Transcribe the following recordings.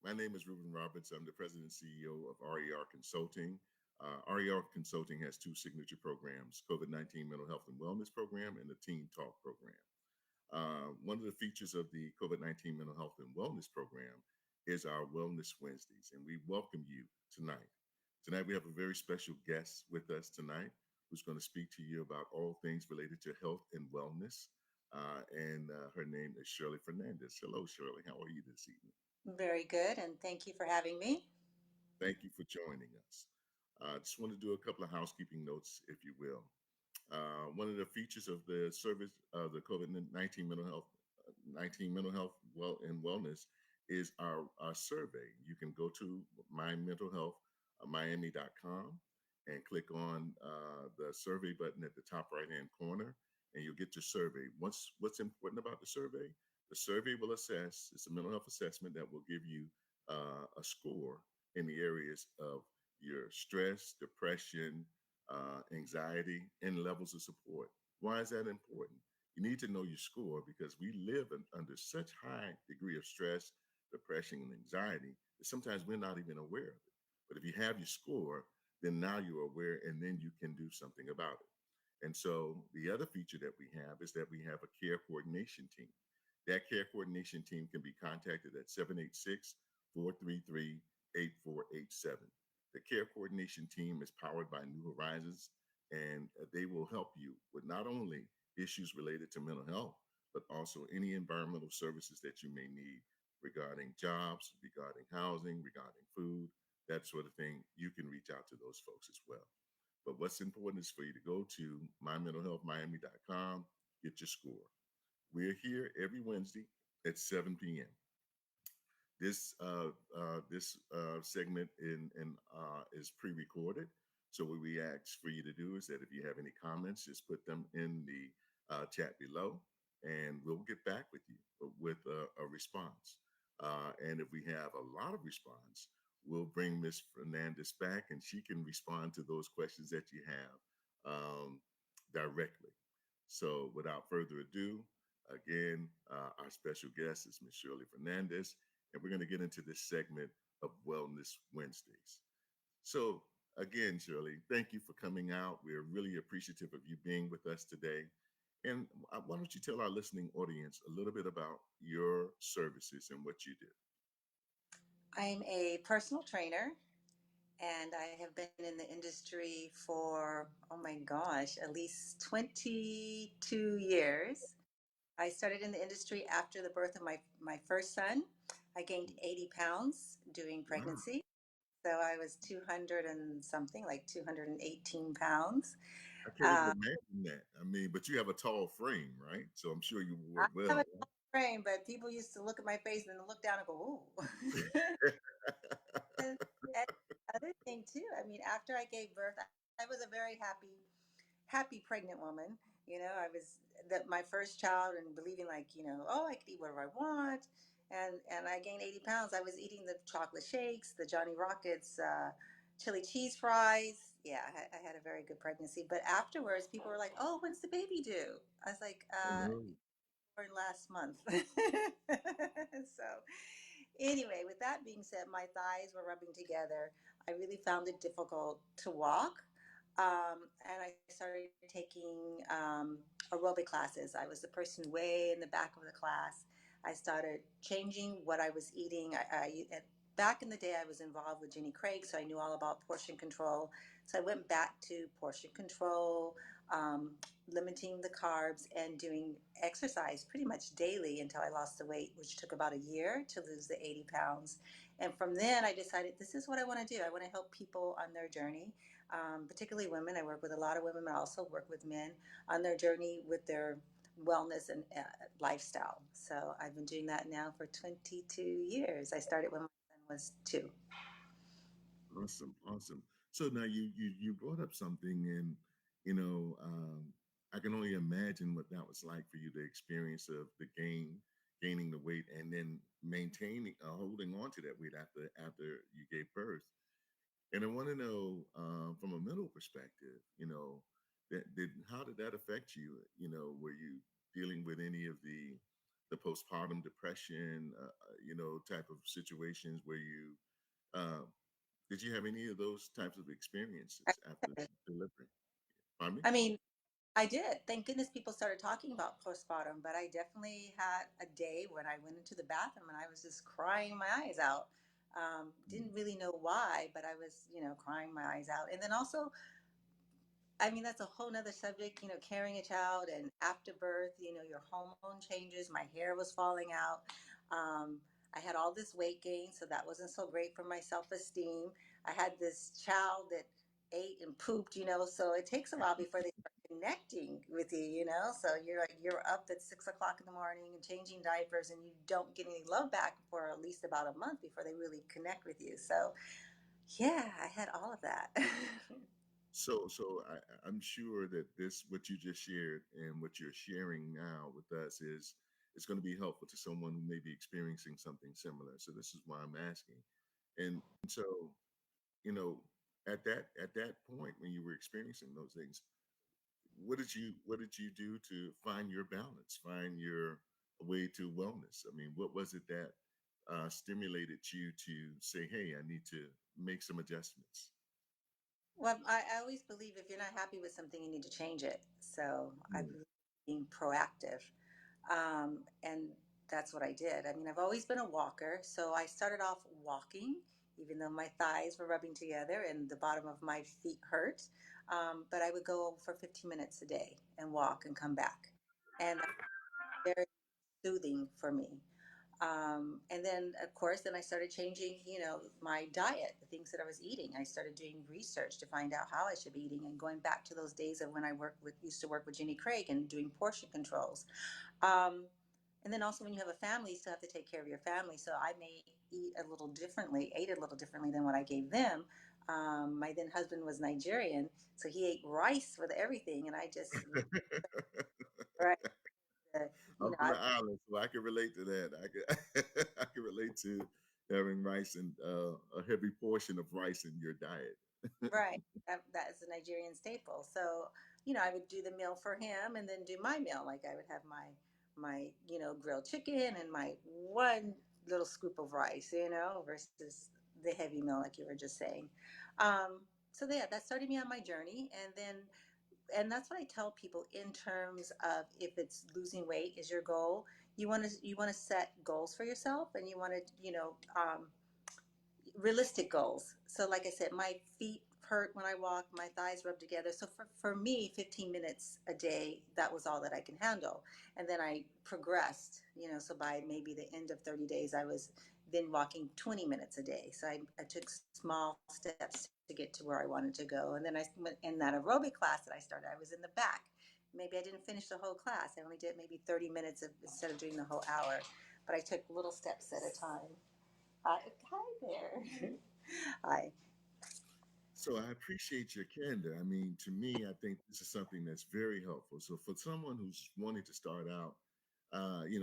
My name is Ruban Roberts. I'm the president and CEO of RER Consulting. RER Consulting has two signature programs: COVID 19 Mental Health and Wellness Program and the Teen Talk Program. One of the features of the COVID 19 Mental Health and Wellness Program is our Wellness Wednesdays, and we welcome you tonight. Tonight, we have a very special guest with us tonight who's going to speak to you about all things related to health and wellness. And her name is Shirlee Fernandez. Hello, Shirley. How are you this evening? Very good, and thank you for having me. Thank you for joining us. I just want to do a couple of housekeeping notes, if you will. One of the features of the service of the COVID-19 mental health and wellness is our survey. You can go to mymentalhealthmiami.com and click on the survey button at the top right hand corner, and you'll get your survey. What's important about the survey will assess, it's a mental health assessment that will give you a score in the areas of your stress, depression, anxiety, and levels of support. Why is that important? You need to know your score because we live under such high degree of stress, depression, and anxiety that sometimes we're not even aware of it. But if you have your score, then now you're aware and then you can do something about it. And so the other feature that we have is that we have a care coordination team. That care coordination team can be contacted at 786 433 8487. The care coordination team is powered by New Horizons, and they will help you with not only issues related to mental health, but also any environmental services that you may need regarding jobs, regarding housing, regarding food, that sort of thing. You can reach out to those folks as well. But what's important is for you to go to mymentalhealthmiami.com, get your score. We're here every Wednesday at 7 p.m. This segment is pre-recorded. So what we ask for you to do is that if you have any comments, just put them in the chat below, and we'll get back with you with a response. And if we have a lot of response, we'll bring Miss Fernandez back, and she can respond to those questions that you have directly. So without further ado, again, our special guest is Miss Shirlee Fernandez, and we're going to get into this segment of Wellness Wednesdays. So, again, Shirley, thank you for coming out. We're really appreciative of you being with us today. And why don't you tell our listening audience a little bit about your services and what you do? I'm a personal trainer, and I have been in the industry for, oh my gosh, at least 22 years. I started in the industry after the birth of my first son. I gained 80 pounds during Wow, pregnancy. So I was 200 and something, like 218 pounds. I can't even Uh, imagine that. I mean, but you have a tall frame, right? So I'm sure you I wore it have well. a tall frame, but people used to look at my face and then look down and go, ooh. And other thing too, I mean, after I gave birth, I was a very happy pregnant woman. I was my first child and believing like, oh, I could eat whatever I want. And I gained 80 pounds. I was eating the chocolate shakes, the Johnny Rockets, chili cheese fries. Yeah, I had a very good pregnancy. But afterwards, people were like, oh, when's the baby due? I was like, Oh, born last month. So anyway, with that being said, my thighs were rubbing together. I really found it difficult to walk. And I started taking aerobic classes. I was the person way in the back of the class. I started changing what I was eating. Back in the day, I was involved with Jenny Craig, so I knew all about portion control. So I went back to portion control, um, limiting the carbs, and doing exercise pretty much daily until I lost the weight, which took about a year to lose the 80 pounds. And from then, I decided this is what I want to do. I want to help people on their journey, particularly women. I work with a lot of women, but I also work with men on their journey with their wellness and lifestyle. So I've been doing that now for 22 years. I started when my son was 2. awesome, awesome. So now you brought up something, and you know, I can only imagine what that was like for you, the experience of gaining the weight, and then maintaining, holding on to that weight after you gave birth. And I want to know, from a mental perspective, how did that affect you? Were you dealing with any of the the postpartum depression, type of situations where you uh, did you have any of those types of experiences after delivery? Pardon me? I mean, I did. Thank goodness people started talking about postpartum, but I definitely had a day when I went into the bathroom and I was just crying my eyes out. Mm. Didn't really know why, but I was, crying my eyes out. And then also, I mean, that's a whole nother subject, carrying a child and after birth, your hormone changes. My hair was falling out. Um, I had all this weight gain, so that wasn't so great for my self esteem. I had this child that ate and pooped, so it takes a while before they start connecting with you, So you're up at 6 o'clock in the morning and changing diapers, and you don't get any love back for at least about a month before they really connect with you. So yeah, I had all of that. I'm sure that this, what you just shared and what you're sharing now with us is going to be helpful to someone who may be experiencing something similar. So this is why I'm asking. And so, you know, at that point when you were experiencing those things, what did you do to find your balance, find your way to wellness? I mean, what was it that stimulated you to say, "Hey, I need to make some adjustments"? Well, I always believe if you're not happy with something, you need to change it. So I Mm. believe in being proactive. And that's what I did. I mean, I've always been a walker. So I started off walking, even though my thighs were rubbing together and the bottom of my feet hurt. But I would go for 15 minutes a day and walk and come back. And that's very soothing for me. And then, of course, then I started changing, my diet, the things that I was eating. I started doing research to find out how I should be eating and going back to those days of when I used to work with Jenny Craig and doing portion controls. Um, and then also when you have a family, you still have to take care of your family. So I may ate a little differently than what I gave them. My then husband was Nigerian, so he ate rice with everything. And I just, right, I'm from I, the island, so I can relate to that. I can I can relate to having rice and a heavy portion of rice in your diet. right. That is a Nigerian staple. So, I would do the meal for him and then do my meal. Like I would have my grilled chicken and my one little scoop of rice, versus the heavy meal like you were just saying. Um, so yeah, that started me on my journey, and that's what I tell people in terms of if it's losing weight is your goal. You want to set goals for yourself, and you want to realistic goals. So, like I said, my feet hurt when I walk, my thighs rub together. So, for me, 15 minutes a day, that was all that I can handle. And then I progressed, so by maybe the end of 30 days, I was then walking 20 minutes a day. So, I took small steps to get to where I wanted to go. And then I went in that aerobic class that I started, I was in the back. Maybe I didn't finish the whole class. I only did maybe 30 minutes instead of doing the whole hour. But I took little steps at a time. Hi there. Hi. So I appreciate your candor. I mean, to me, I think this is something that's very helpful. So for someone who's wanting to start out,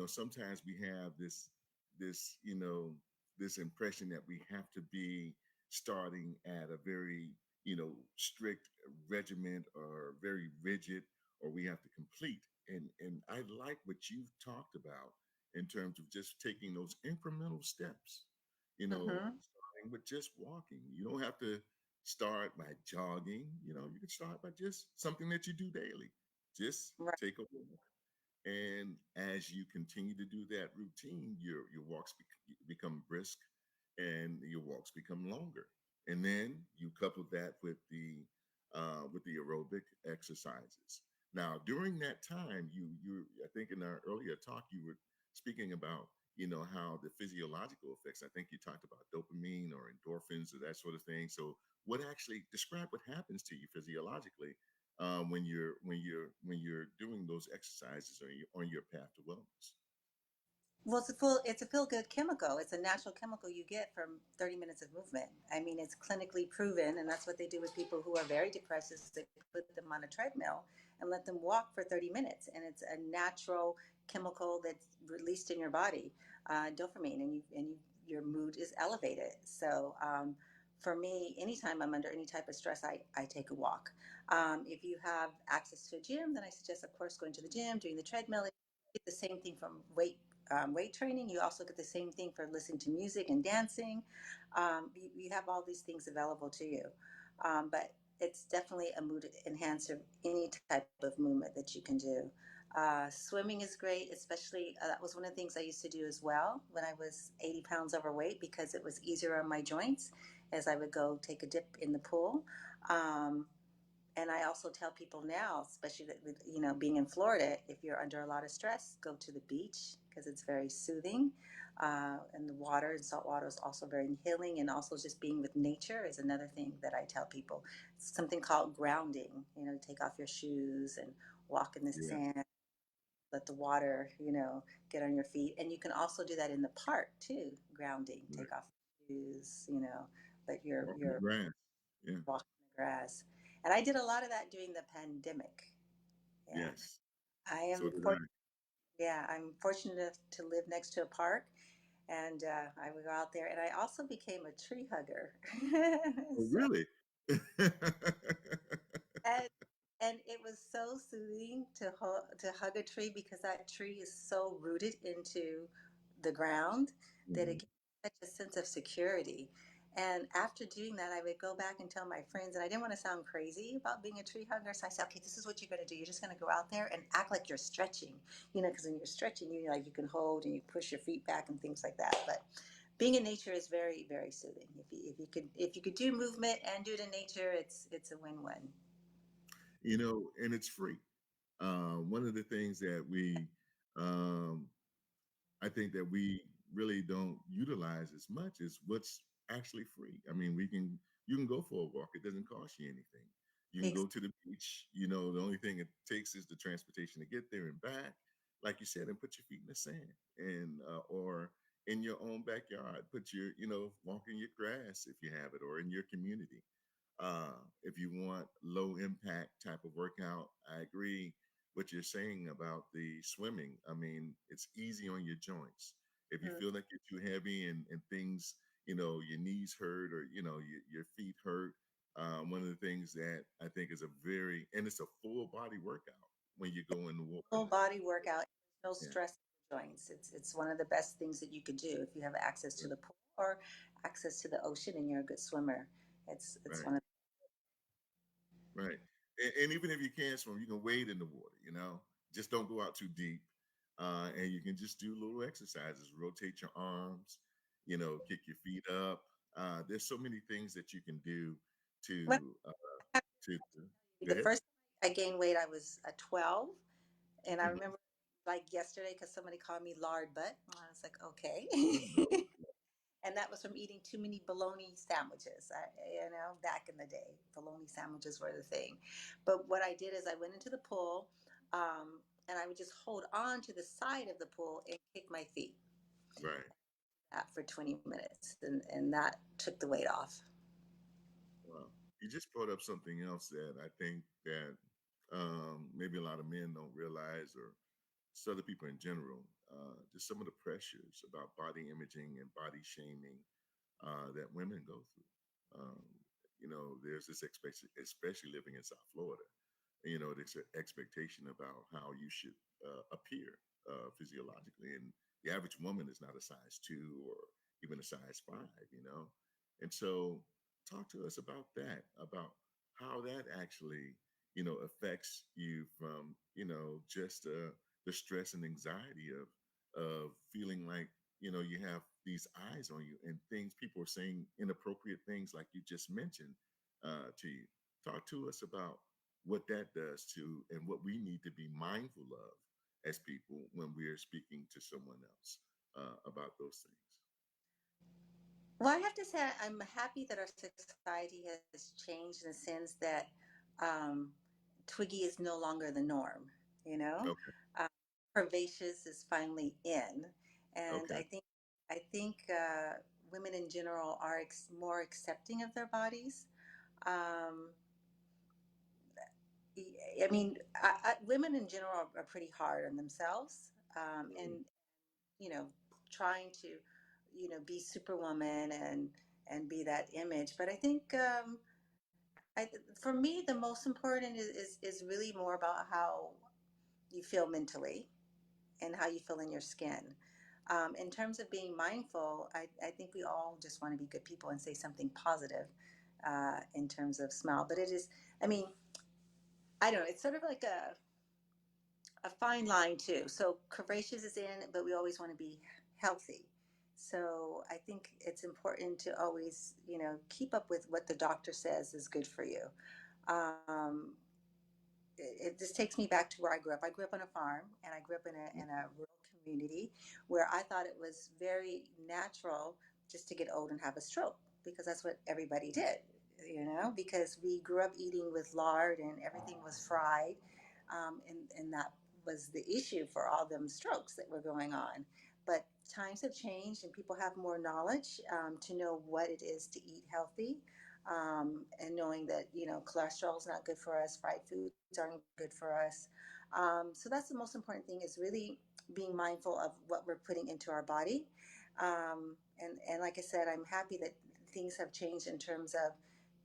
sometimes we have this impression that we have to be starting at a very, strict regiment or very rigid, or we have to complete. And I like what you've talked about in terms of just taking those incremental steps, Mm-hmm. starting with just walking. You don't have to start by jogging. You can start by just something that you do daily. Just Right. take a walk. And as you continue to do that routine, your walks become brisk, and your walks become longer. And then you couple that with the aerobic exercises. Now, during that time, you I think in our earlier talk you were speaking about how the physiological effects. I think you talked about dopamine or endorphins or that sort of thing. So, what actually describe what happens to you physiologically when you're doing those exercises or you're on your path to wellness. Well, it's a feel good chemical. It's a natural chemical you get from 30 minutes of movement. I mean, it's clinically proven, and that's what they do with people who are very depressed. Is they put them on a treadmill and let them walk for 30 minutes, and it's a natural chemical that's released in your body, dopamine, and your mood is elevated. So. For me, anytime I'm under any type of stress, I take a walk. If you have access to a gym, then I suggest, of course, going to the gym, doing the treadmill. Get the same thing from weight weight training, you also get the same thing for listening to music and dancing. You have all these things available to you. But it's definitely a mood enhancer, any type of movement that you can do. Swimming is great, especially that was one of the things I used to do as well when I was 80 pounds overweight because it was easier on my joints as I would go take a dip in the pool. Um, and I also tell people now, especially that with being in Florida, if you're under a lot of stress, go to the beach because it's very soothing, and the water and salt water is also very healing. And also just being with nature is another thing that I tell people. It's something called grounding. Take off your shoes and walk in the Yeah. sand, let the water get on your feet, and you can also do that in the park too. Grounding, Right. take off your shoes, let Walk in the your grass. Yeah. walk in the grass. And I did a lot of that during the pandemic. Yeah. Yes. I So am did I. for, yeah, I'm fortunate to live next to a park, and I would go out there, and I also became a tree hugger. Oh, So, really? and, and it was so soothing to hug a tree because that tree is so rooted into the ground that it Mhm. gives you such a sense of security. And after doing that, I would go back and tell my friends, and I didn't want to sound crazy about being a tree hugger. So I said, okay, this is what you're going to do. You're just going to go out there and act like you're stretching, because when you're stretching, you can hold and you push your feet back and things like that. But being in nature is very, very soothing. If you could do movement and do it in nature, it's a win-win. And it's free. One of the things that um, I think that we really don't utilize as much is what's actually free. I mean, you can go for a walk. It doesn't cost you anything. You can go to the beach. The only thing it takes is the transportation to get there and back, like you said, and put your feet in the sand, and or in your own backyard, walk in your grass if you have it, or in your community. If you want low impact type of workout, I agree what you're saying about the swimming. I mean, it's easy on your joints. If you Mhm. feel like you're too heavy and things, your knees hurt or, your feet hurt, one of the things that I think is and it's a full body workout when you go in the water. Full body workout, no Yeah, stress in the joints. It's one of the best things that you could do if you have access to right, the pool or access to the ocean and you're a good swimmer. It's right. one of Right. And even if you can't swim, you can wade in the water. Just don't go out too deep. And you can just do little exercises, rotate your arms, kick your feet up. There's so many things that you can do when to, to, go the ahead. first time I gained weight, I was 12, and I Mhm. remember like yesterday because somebody called me lard butt. I was like, okay. Oh, no. And that was from eating too many bologna sandwiches. Back in the day, bologna sandwiches were the thing. But what I did is I went into the pool, and I would just hold on to the side of the pool and kick my feet Right. for 20 minutes, and that took the weight off. Well, you just brought up something else that I think that maybe a lot of men don't realize, or just other people in general, just some of the pressures about body imaging and body shaming that women go through. There's this expectation, especially living in South Florida. There's an expectation about how you should appear physiologically, and the average woman is not a size 2 or even a size 5. And so, talk to us about that, about how that actually, affects you from, just the stress and anxiety of feeling like you have these eyes on you and things people are saying inappropriate things like you just mentioned to you. Talk to us about what that does to and what we need to be mindful of as people when we're speaking to someone else about those things. Well, I have to say I'm happy that our society has changed in the sense that um, Twiggy is no longer the norm. You know, Okay. uh, Curvaceous is finally in, and Okay. I think women in general are more accepting of their bodies. Um, I mean, women in general are pretty hard on themselves, Mhm. and you know, trying to, be Superwoman and be that image. But I think, for me, the most important is really more about how you feel mentally and how you feel in your skin. In terms of being mindful, I think we all just want to be good people and say something positive in terms of smile. But it is, I mean, I don't know, it's sort of like a fine line too. So courageous is in, but we always want to be healthy. So I think it's important to always, keep up with what the doctor says is good for you. Um, it just takes me back to where I grew up. I grew up on a farm, and I grew up in a rural community where I thought it was very natural just to get old and have a stroke because that's what everybody did, because we grew up eating with lard and everything was fried. And that was the issue for all them strokes that were going on. But times have changed and people have more knowledge to know what it is to eat healthy, and knowing that cholesterol is not good for us, fried foods aren't good for us. So that's the most important thing, is really being mindful of what we're putting into our body. And like I said, I'm happy that things have changed in terms of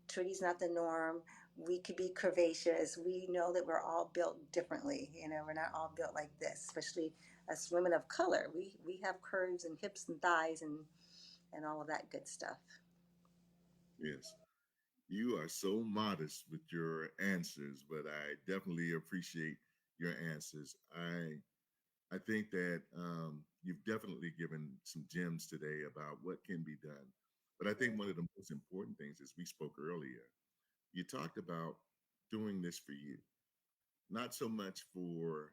treaty's not the norm. We could be curvaceous. We know that we're all built differently. We're not all built like this, especially as women of color. We have curves and hips and thighs and all of that good stuff. Yes. You are so modest with your answers, but I definitely appreciate your answers. I think that you've definitely given some gems today about what can be done. But I think one of the most important things, as we spoke earlier, you talked about doing this for you, not so much for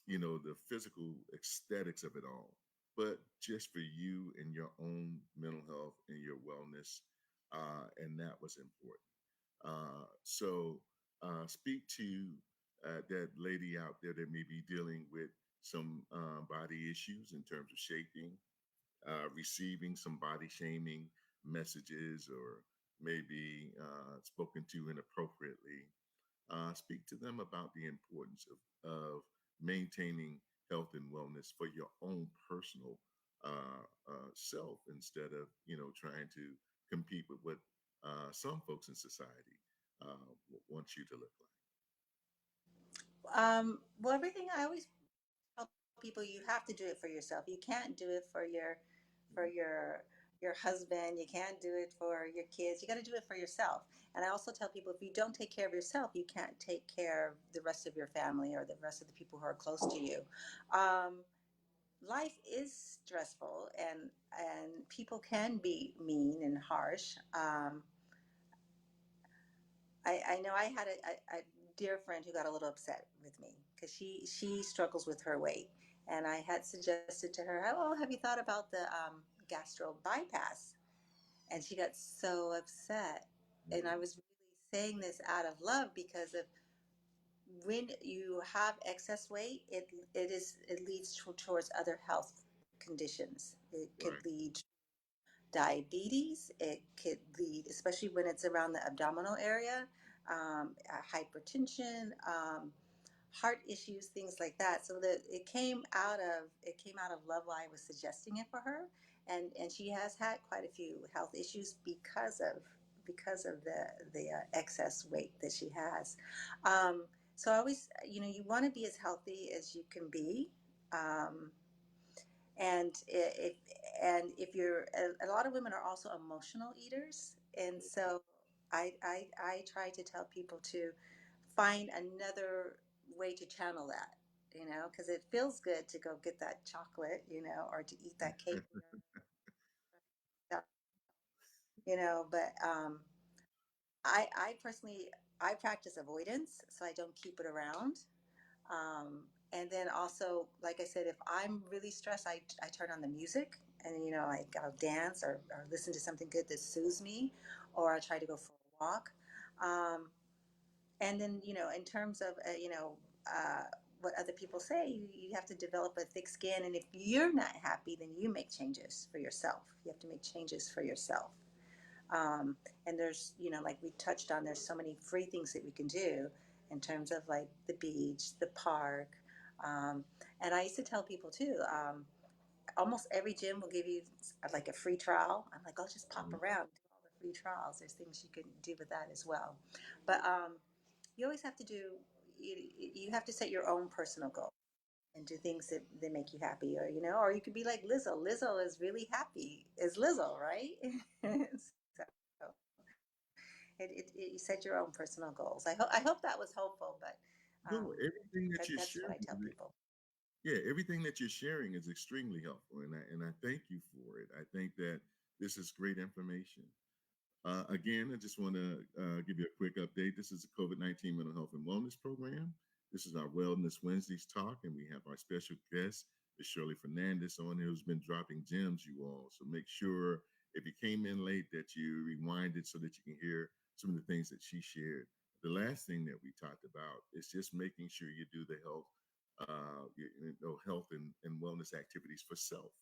the physical aesthetics of it all, but just for you and your own mental health and your wellness, and that was important. So speak to that lady out there that may be dealing with some body issues in terms of shaping, receiving some body shaming messages, or maybe spoken to inappropriately. Speak to them about the importance of maintaining health and wellness for your own personal self, instead of trying to compete with what some folks in society want you to look Well, everything I always tell people, you have to do it for yourself. You can't do it for like. your husband. You can't do it for your kids. You got to do it for yourself. And I also tell people, if you don't take care of yourself, you can't take care of the rest of your family or the rest of the people who are close to you. Um, Life is stressful, and people can be mean and harsh. I know I had a dear friend who got a little upset with me because she struggles with her weight, and I had suggested to her, "Oh, have you thought about the gastro bypass?" And she got so upset, and I Mm, was really saying this out of love because of when you have excess weight, it leads towards other health conditions. It could right, lead diabetes. It could lead, especially when it's around the abdominal area, hypertension, heart issues, things like that. So that it came out of love while I was suggesting it for her, and she has had quite a few health issues because of the excess weight that she has. Um, so I always, you want to be as healthy as you can be. Um, and if you're a lot of women are also emotional eaters, and so I try to tell people to find another way to channel that, because it feels good to go get that chocolate, or to eat that cake, but I personally, I practice avoidance, so I don't keep it around. And then also, like I said, if I'm really stressed, I turn on the music, and, like I'll dance, or listen to something good that soothes me, or I try to go for a walk. Um, and then, in terms of, what other people say, you have to develop a thick skin. And if you're not happy, then you make changes for yourself. You have to make changes for yourself. Um, and there's, like we touched on, there's so many free things that we can do in terms of like the beach, the park. Um, and I used to tell people too, almost every gym will give you like a free trial. I'm like, I'll just pop mm, around, do all the free trials. There's things you can do with that as well. But you always have to do, you have to set your own personal goal. and do things that make you happy, or or you could be like Lizzo. Lizzo is really happy. Is Lizzo, right? So you set your own personal goals. I hope that was hopeful, but um, No, everything that you're that's what I sharing, tell people. yeah, everything that you're sharing is extremely helpful, and I thank you for it. I think that this is great information. Again, I just want to give you a quick update. This is the COVID-19 Mental Health and Wellness Program. This is our Wellness Wednesdays talk, and we have our special guest, Ms. Shirlee Fernandez, on here who's been dropping gems, you all. So make sure if you came in late that you rewinded so that you can hear some of the things that she shared. The last thing that we talked about is just making sure you do the health and wellness activities for self,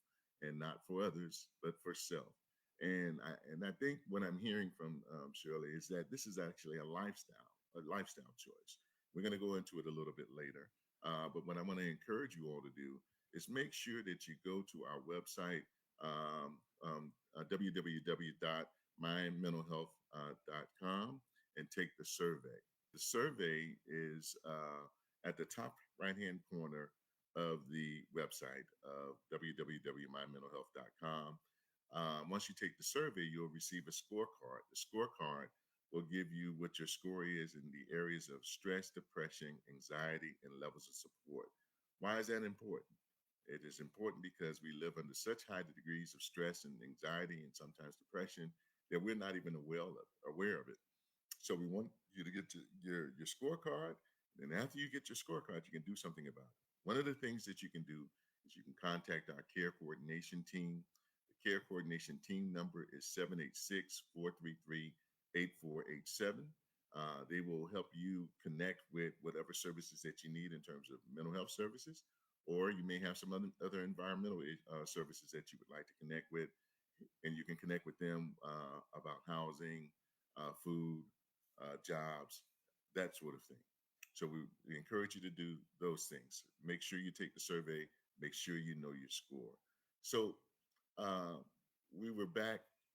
and not for others, but for self. And I think what I'm hearing from Shirley is that this is actually a lifestyle choice. We're going to go into it a little bit later, but what I want to encourage you all to do is make sure that you go to our website, www.mymentalhealth.com, and take the survey. The survey is at the top right hand corner of the website of www.mymentalhealth.com. Once you take the survey, you'll receive a scorecard. The scorecard will give you what your score is in the areas of stress, depression, anxiety, and levels of support. Why is that important? It is important because we live under such high degrees of stress and anxiety and sometimes depression that we're not even aware of it. So we want you to get to your scorecard. And after you get your scorecard, you can do something about it. One of the things that you can do is you can contact our care coordination team. The care coordination team number is 786-433-8487. They will help you connect with whatever services that you need in terms of mental health services, or you may have some other environmental services that you would like to connect with, and you can connect with them about housing, food, jobs, that sort of thing. So we encourage you to do those things. Make sure you take the survey. Make sure you know your score. So uh, we were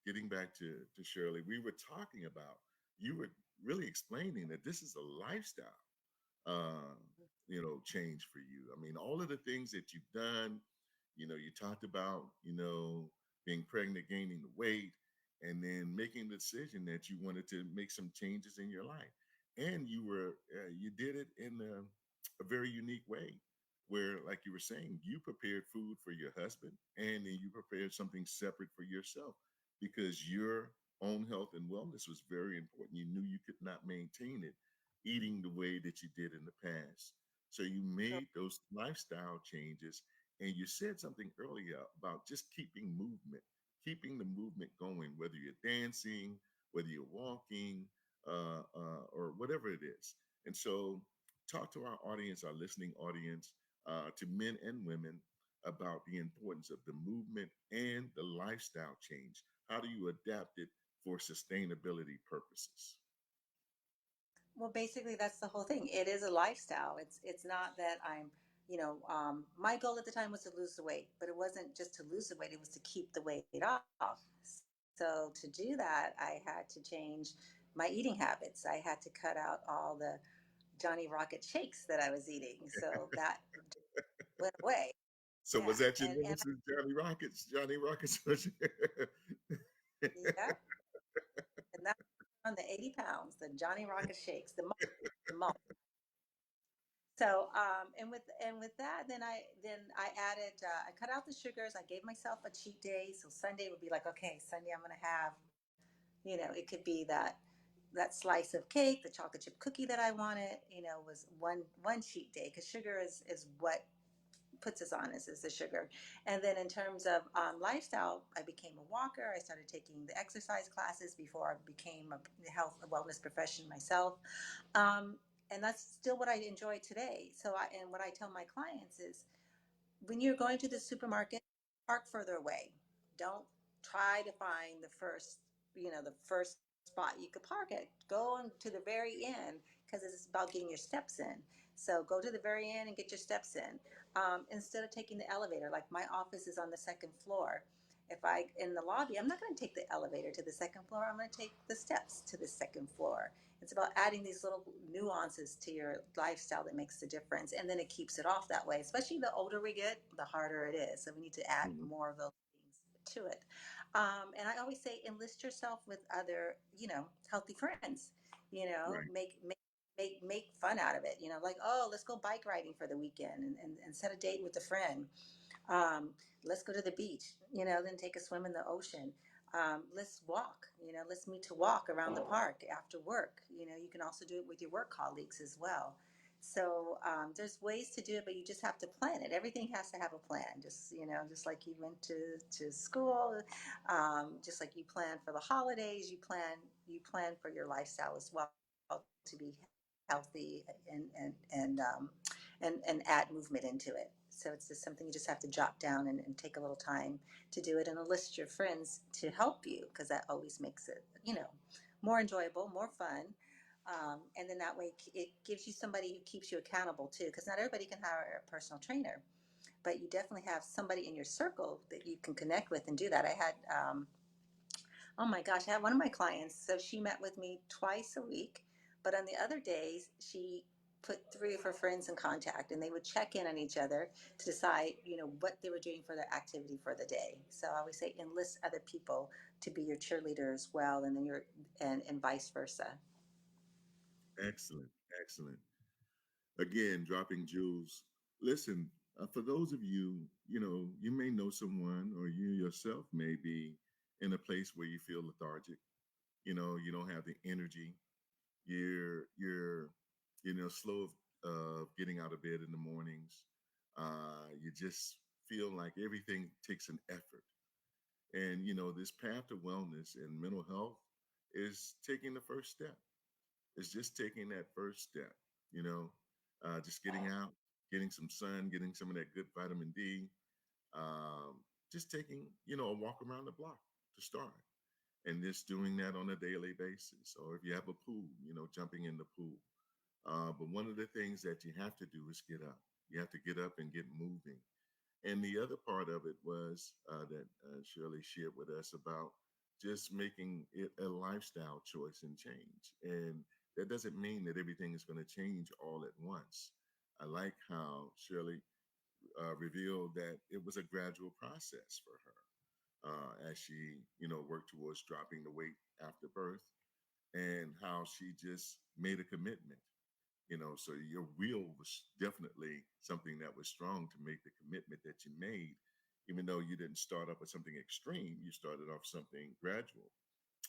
getting back to Shirley. We were talking about, you were really explaining that this is a lifestyle uh, change for you. I mean, all of the things that you've done, you talked about, being pregnant, gaining the weight, and then making the decision that you wanted to make some changes in your life. And you did it in a very unique way where, like you were saying, you prepared food for your husband and then you prepared something separate for yourself because your own health and wellness was very important. You knew you could not maintain it eating the way that you did in the past. So you made those lifestyle changes, and you said something earlier about just keeping the movement going, whether you're dancing, whether you're walking, or whatever it is. And so, talk to our audience, our listening audience, to men and women about the importance of the movement and the lifestyle change. How do you adapt it for sustainability purposes? Well, basically, that's the whole thing. It is a lifestyle. It's not that I'm, my goal at the time was to lose the weight, but it wasn't just to lose the weight. It was to keep the weight off. So to do that, I had to change my eating habits. I had to cut out all the Johnny Rocket shakes that I was eating. So that went away. So Yeah, was that your and nemesis, Johnny Rockets? Johnny Rockets. yeah, and that's on the 80 pounds, the Johnny Rocket shakes, the malt. So and with that, then I added I cut out the sugars. I gave myself a cheat day. So Sunday would be like, okay, Sunday I'm gonna have, it could be that slice of cake, the chocolate chip cookie that I wanted. Was one cheat day because sugar is what puts us on is the sugar. And then in terms of lifestyle, I became a walker. I started taking the exercise classes before I became a health and wellness professional myself. Um, and that's still what I enjoy today. And what I tell my clients is when you're going to the supermarket, park further away. Don't try to find the first spot you could park at. Go to the very end because it's about getting your steps in. So go to the very end and get your steps in instead of taking the elevator. Like my office is on the second floor, If I in the lobby, I'm not going to take the elevator to the second floor. I'm going to take the steps to the second floor. It's about adding these little nuances to your lifestyle that makes the difference, and then it keeps it off that way. Especially the older we get, the harder it is. So we need to add Mhm. more of those things to it. And I always say, enlist yourself with other, healthy friends. Right. Make fun out of it. Like, oh, let's go bike riding for the weekend, and set a date with a friend. um, let's go to the beach, then take a swim in the ocean. Let's walk, let's meet to walk around the park after work. You can also do it with your work colleagues as well. So there's ways to do it, but you just have to plan it. Everything has to have a plan. Just like you went to school, just like you plan for the holidays, you plan for your lifestyle as well to be healthy and add movement into it. So it's just something you just have to jot down and take a little time to do it, and enlist your friends to help you, because that always makes it, more enjoyable, more fun. And then that way it gives you somebody who keeps you accountable too, because not everybody can hire a personal trainer, but you definitely have somebody in your circle that you can connect with and do that. I had, oh my gosh, I had one of my clients. So she met with me twice a week, but on the other days, she put three of her friends in contact, and they would check in on each other to decide, what they were doing for their activity for the day. So I always say enlist other people to be your cheerleader as well, and then and vice versa. Excellent. Excellent. Again, dropping jewels. Listen, for those of you, you may know someone, or you yourself may be in a place where you feel lethargic. You don't have the energy. You're slow of getting out of bed in the mornings. You just feel like everything takes an effort. And this path to wellness and mental health is taking the first step. It's just taking that first step, you know, just getting out, getting some sun, getting some of that good vitamin D, just taking, a walk around the block to start, and just doing that on a daily basis. Or if you have a pool, jumping in the pool. But one of the things that you have to do is get up. You have to get up and get moving. And the other part of it was that Shirley shared with us about just making it a lifestyle choice and change. And that doesn't mean that everything is going to change all at once. I like how Shirley revealed that it was a gradual process for her as she, worked towards dropping the weight after birth, and how she just made a commitment. So your will was definitely something that was strong to make the commitment that you made, even though you didn't start off with something extreme. You started off something gradual.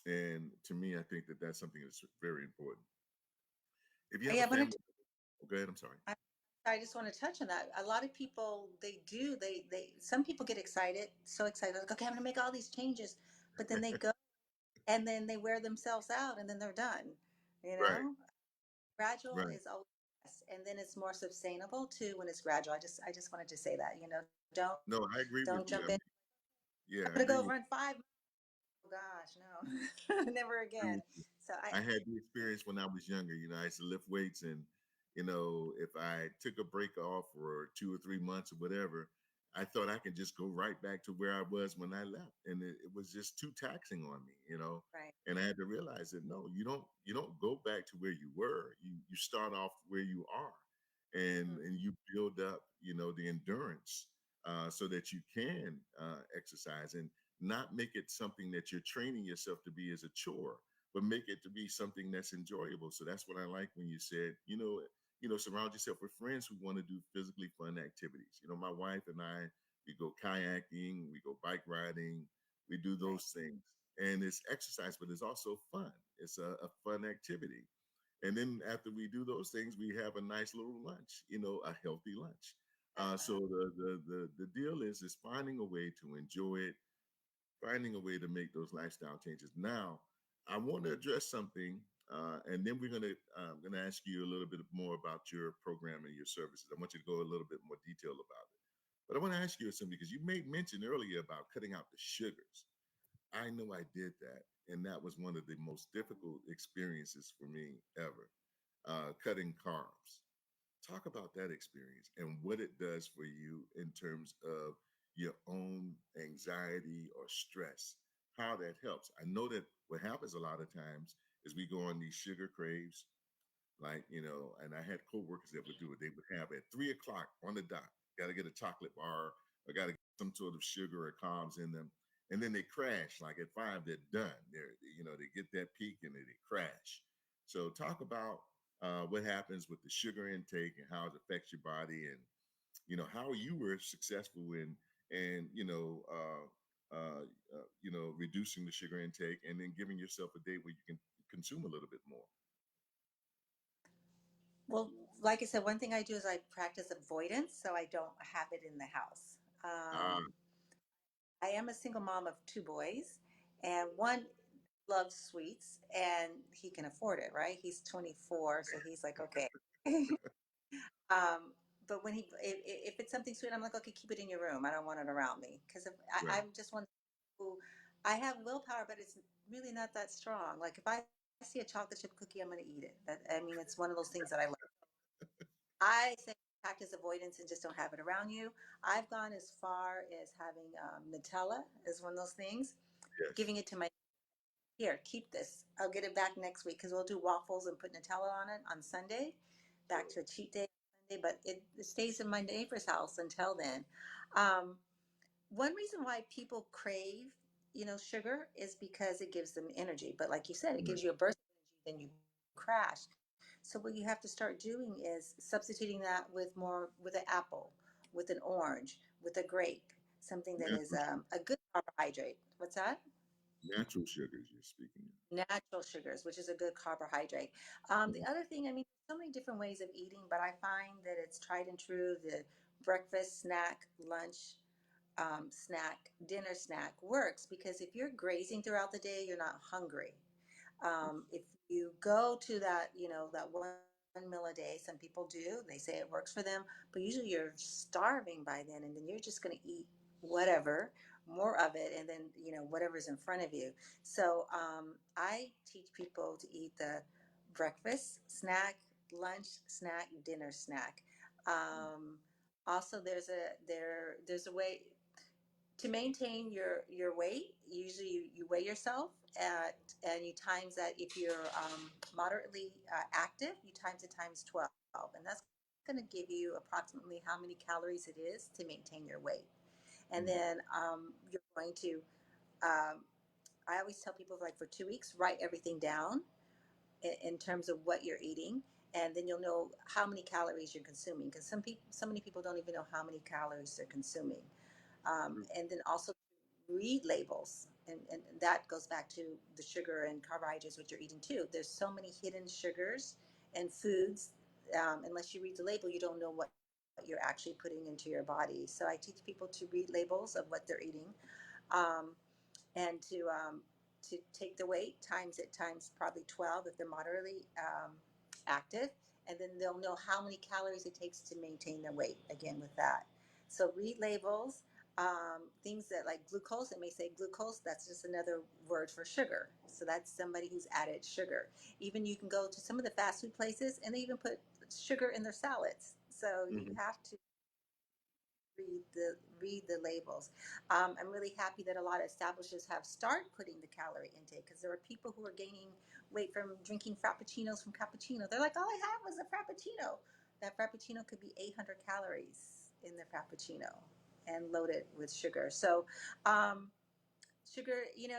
And to me, I think that that's something that's very important. If you have Yeah, a I wanted family, oh, go ahead. I'm sorry. I, I just want to touch on that. A lot of people, some people get excited, so excited, like, okay, I'm gonna make all these changes, but then they go and then they wear themselves out, and then they're done. You Right, know, Gradual right. is always best, and then it's more sustainable too when it's gradual. I just wanted to say that. Don't No, I agree with jump you. in. I mean, I'm yeah, I gonna agree go with run 5 miles. Oh gosh, no, never agree again. with you. So I I had the experience when I was younger. I used to lift weights, and if I took a break off for 2 or 3 months or whatever, I thought I could just go right back to where I was when I left, and it was just too taxing on me. right. And I had to realize that no, you don't go back to where you were. You start off where you are, and Mm-hmm. you build up, the endurance, so that you can exercise, and not make it something that you're training yourself to be as a chore, but make it to be something that's enjoyable. So that's what I like when you said, surround yourself with friends who want to do physically fun activities. My wife and I, we go kayaking, we go bike riding, we do Right. those things. And it's exercise, but it's also fun. It's a fun activity. And then after we do those things, we have a nice little lunch, a healthy lunch. Uh-huh. So the deal is finding a way to enjoy it, finding a way to make those lifestyle changes. Now, I want to address something, and then we're gonna ask you a little bit more about your program and your services. I want you to go a little bit more detail about it. But I want to ask you something, because you made mention earlier about cutting out the sugars. I know I did that, and that was one of the most difficult experiences for me ever. Cutting carbs. Talk about that experience and what it does for you in terms of your own anxiety or stress, how that helps. I know that what happens a lot of times is we go on these sugar craves, like, and I had coworkers that would do it. They would have at 3 o'clock on the dot, got to get a chocolate bar or got to get some sort of sugar or carbs in them. And then they crash like at 5, they're done. They get that peak and they crash. So talk about what happens with the sugar intake and how it affects your body, and how you were successful in, and reducing the sugar intake and then giving yourself a day where you can consume a little bit more. Well, like I said, one thing I do is I practice avoidance, so I don't have it in the house. Ah, I am a single mom of two boys, and one loves sweets, and he can afford it, right? He's 24, so he's like, okay. But when if it's something sweet, I'm like, okay, keep it in your room. I don't want it around me because right. I'm just one who I have willpower, but it's really not that strong. Like if I see a chocolate chip cookie, I'm going to eat it. I mean, it's one of those things that I love. I say practice avoidance and just don't have it around you. I've gone as far as having Nutella as one of those things, Yes. giving it to my here, keep this. I'll get it back next week because we'll do waffles and put Nutella on it on Sunday, back So to a cheat day on Sunday, but it stays in my neighbor's house until then. Um, One reason why people crave, sugar is because it gives them energy. But like you said, it right. gives you a burst of energy, then you crash. So what you have to start doing is substituting that with with an apple, with an orange, with a grape, something that is Natural sugar, a good carbohydrate. What's that? natural sugars you're speaking Natural sugars, which is a good carbohydrate. of. The other thing, I mean, so many different ways of eating, but I find that it's tried and true. The breakfast, snack, lunch, snack, dinner snack works because if you're grazing throughout the day, you're not hungry. If you go to that, that 1 meal a day, some people do, they say it works for them, but usually you're starving by then, and then you're just going to eat whatever, more of it, and then, whatever's in front of you. So I teach people to eat the breakfast, snack, lunch, snack, dinner snack. Um, Also, there's a way to maintain your weight. Usually you weigh yourself at and you times that. If you're moderately active, you times it times 12, and that's going to give you approximately how many calories it is to maintain your weight. And then Mhm. you're going to um, I always tell people, like, for 2 weeks, write everything down in terms of what you're eating, and then you'll know how many calories you're consuming, because so many people don't even know how many calories they're consuming. True. And then also read labels, and that goes back to the sugar and carbohydrates, what you're eating too. There's so many hidden sugars and foods. Unless you read the label, you don't know what you're actually putting into your body. So I teach people to read labels of what they're eating, um, and to take the weight, times it times probably 12 if they're moderately active, and then they'll know how many calories it takes to maintain their weight again with that. So read labels. Things that, like glucose, it may say glucose, that's just another word for sugar. So that's somebody who's added sugar. Even you can go to some of the fast food places and they even put sugar in their salads. So you Hmm. have to read the labels. I'm really happy that a lot of establishments have started putting the calorie intake, because there are people who are gaining weight from drinking frappuccinos from cappuccino. They're like, all I had was a frappuccino. That frappuccino could be 800 calories in the frappuccino and loaded with sugar. So um, sugar, you,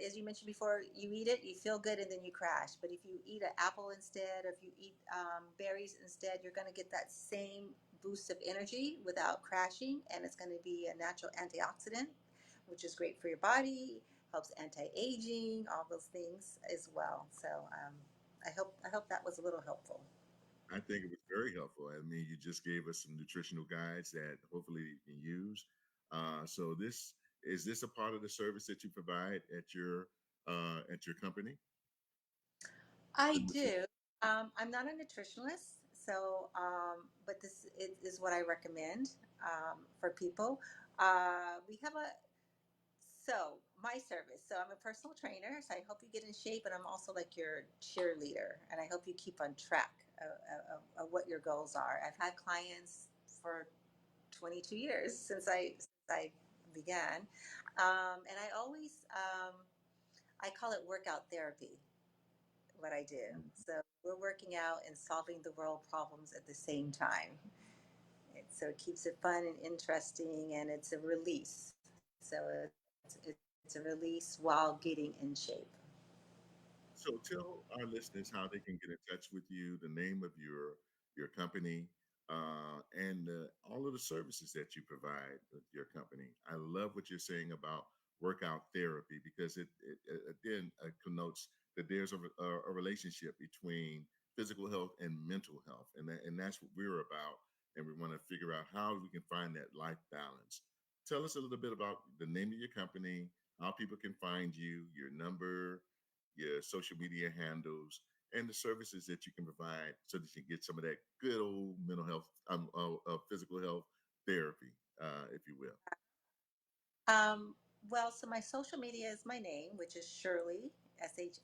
as you mentioned before, you eat it, you feel good, and then you crash. But if you eat an apple instead, or if you eat berries instead, you're going to get that same boost of energy without crashing, and it's going to be a natural antioxidant, which is great for your body, helps anti-aging, all those things as well. So I hope that was a little helpful. I think it was very helpful. I mean, you just gave us some nutritional guides that hopefully you can use. So this is this a part of the service that you provide at your company? The I nutrition. do. I'm not a nutritionist, so but this is what I recommend for people. We have a so my service. So I'm a personal trainer, so I help you get in shape, and I'm also like your cheerleader, and I help you keep on track of what your goals are. I've had clients for 22 years since I I began. And I always, I call it workout therapy, what I do. Mm. So we're working out and solving the world problems at the same time. So it keeps it fun and interesting, and it's a release. So it's a release while getting in shape. So tell our listeners how they can get in touch with you, the name of your company, and all of the services that you provide with your company. I love what you're saying about workout therapy because it again connotes that there's a relationship between physical health and mental health, and that's what we're about. And we want to figure out how we can find that life balance. Tell us a little bit about the name of your company, how people can find you, your number, your social media handles, and the services that you can provide so that you can get some of that good old mental health, physical health therapy, if you will. Um, well, so my social media is my name, which is Shirlee, Shirlee,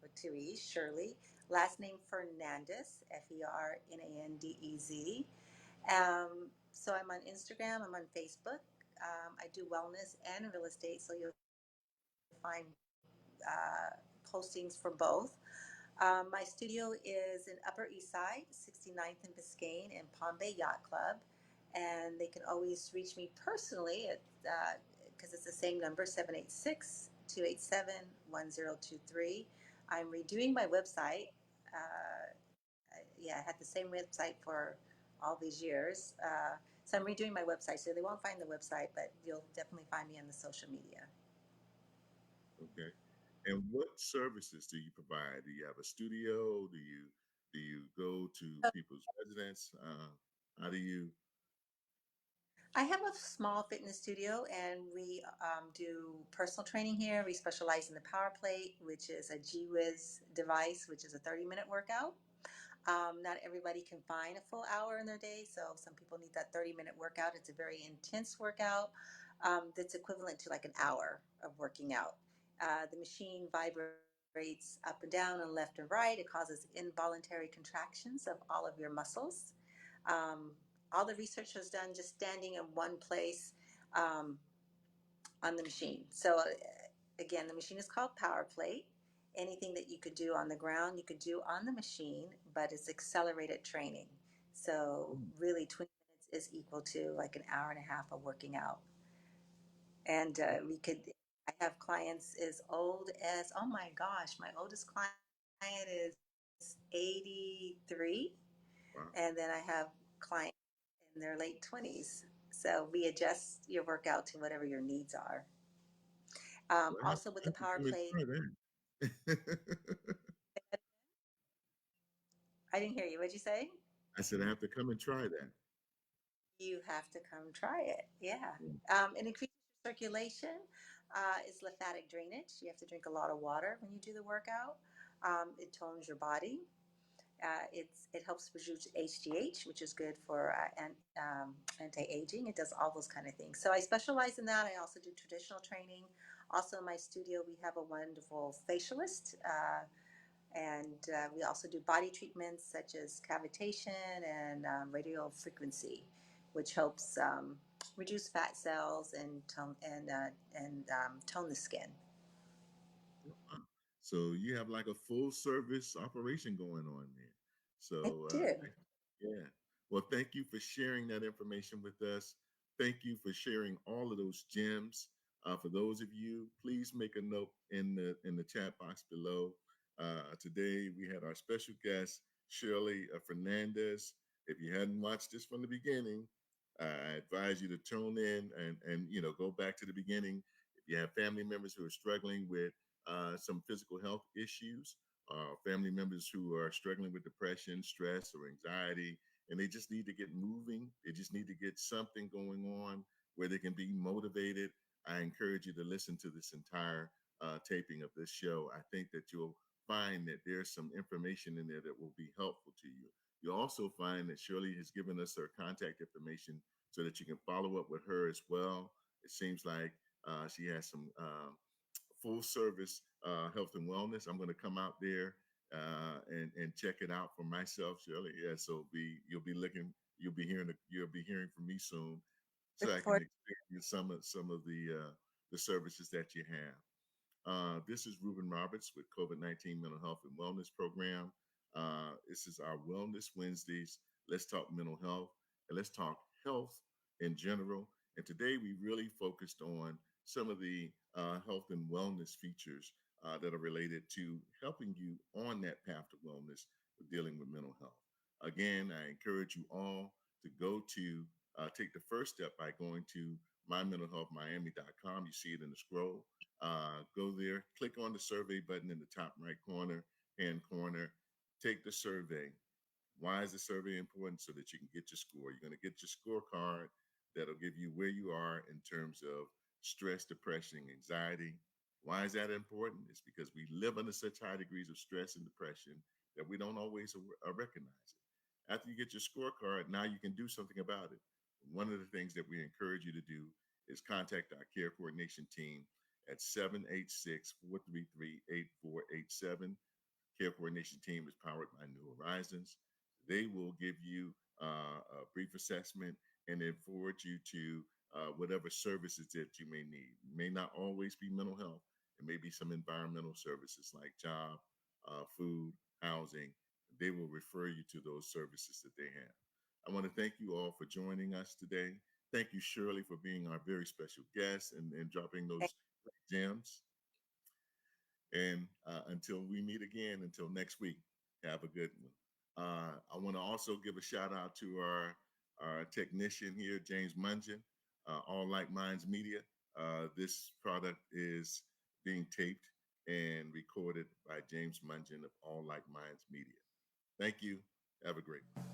with two E's, Shirlee. Last name Fernandez, Fernandez. So I'm on Instagram, I'm on Facebook. I do wellness and real estate, so you'll find postings for both. My studio is in Upper East Side, 69th and Biscayne in Palm Bay Yacht Club. And they can always reach me personally at, because it's the same number, 786-287-1023. I'm redoing my website. Yeah, I had the same website for all these years. So I'm redoing my website. So they won't find the website, but you'll definitely find me on the social media. Okay. And what services do you provide? Do you have a studio? Do you go to people's residence? How do you? I have a small fitness studio, and we do personal training here. We specialize in the Power Plate, which is a G-Wiz device, which is a 30-minute workout. Not everybody can find a full hour in their day, so some people need that 30-minute workout. It's a very intense workout that's equivalent to like an hour of working out. The machine vibrates up and down and left and right. It causes involuntary contractions of all of your muscles. Um, all the research was done just standing in one place um, on the machine. So, again, the machine is called Power Plate. Anything that you could do on the ground, you could do on the machine, but it's accelerated training. So, Mm. really, 20 minutes is equal to like an hour and a half of working out. And we could, I have clients as old as, oh my gosh, my oldest client is 83. And then Wow. I have clients in their late 20s. So we adjust your workout to whatever your needs are. Well, Also, with I the have to Power come and Plate, try that. I didn't hear you. What'd you say? I said I have to come and try that. You have to come try it. Yeah. Mm. It increases your circulation. It's lymphatic drainage. You have to drink a lot of water when you do the workout. It tones your body. It helps produce HGH, which is good for anti-aging. It does all those kind of things. So I specialize in that. I also do traditional training. Also in my studio, we have a wonderful facialist, and we also do body treatments such as cavitation and radio frequency, which helps reduce fat cells and tone the skin. Wow. So you have like a full service operation going on there. I So do. yeah. Well, thank you for sharing that information with us. Thank you for sharing all of those gems. For those of you, please make a note in the chat box below. Today we had our special guest Shirlee Fernandez. If you hadn't watched this from the beginning, I advise you to tune in and go back to the beginning. If you have family members who are struggling with some physical health issues, family members who are struggling with depression, stress, or anxiety, and they just need to get moving. They just need to get something going on where they can be motivated. I encourage you to listen to this entire taping of this show. I think that you'll find that there's some information in there that will be helpful to you. You'll also find that Shirley has given us her contact information so that you can follow up with her as well. It seems like she has some full service health and wellness. I'm going to come out there and check it out for myself, Shirley. Yeah, so be you'll be looking, you'll be hearing from me soon. so I can Report. experience some of the services that you have. This is Ruban Roberts with COVID-19 Mental Health and Wellness Program. This is our Wellness Wednesdays. Let's talk mental health and let's talk health in general. And today we really focused on some of the health and wellness features that are related to helping you on that path to wellness with dealing with mental health. Again, I encourage you all to go to take the first step by going to mymentalhealthmiami.com. You see it in the scroll. Go there, click on the survey button in the top right hand corner, take the survey. Why is the survey important? So that you can get your score. You're going to get your scorecard that'll give you where you are in terms of stress, depression, anxiety. Why is that important? It's because we live under such high degrees of stress and depression that we don't always recognize it. After you get your scorecard, now you can do something about it. One of the things that we encourage you to do is contact our care coordination team at 786-433-8487. Care coordination team is powered by New Horizons. They will give you a brief assessment and then forward you to whatever services that you may need. It may not always be mental health. It may be some environmental services like job, food, housing. They will refer you to those services that they have. I want to thank you all for joining us today. Thank you, Shirley, for being our very special guest and dropping those gems. And until we meet again, until next week, have a good one. I want to also give a shout out to our technician here, James Mungin, All Like Minds Media. This product is being taped and recorded by James Mungin of All Like Minds Media. Thank you. Have a great one.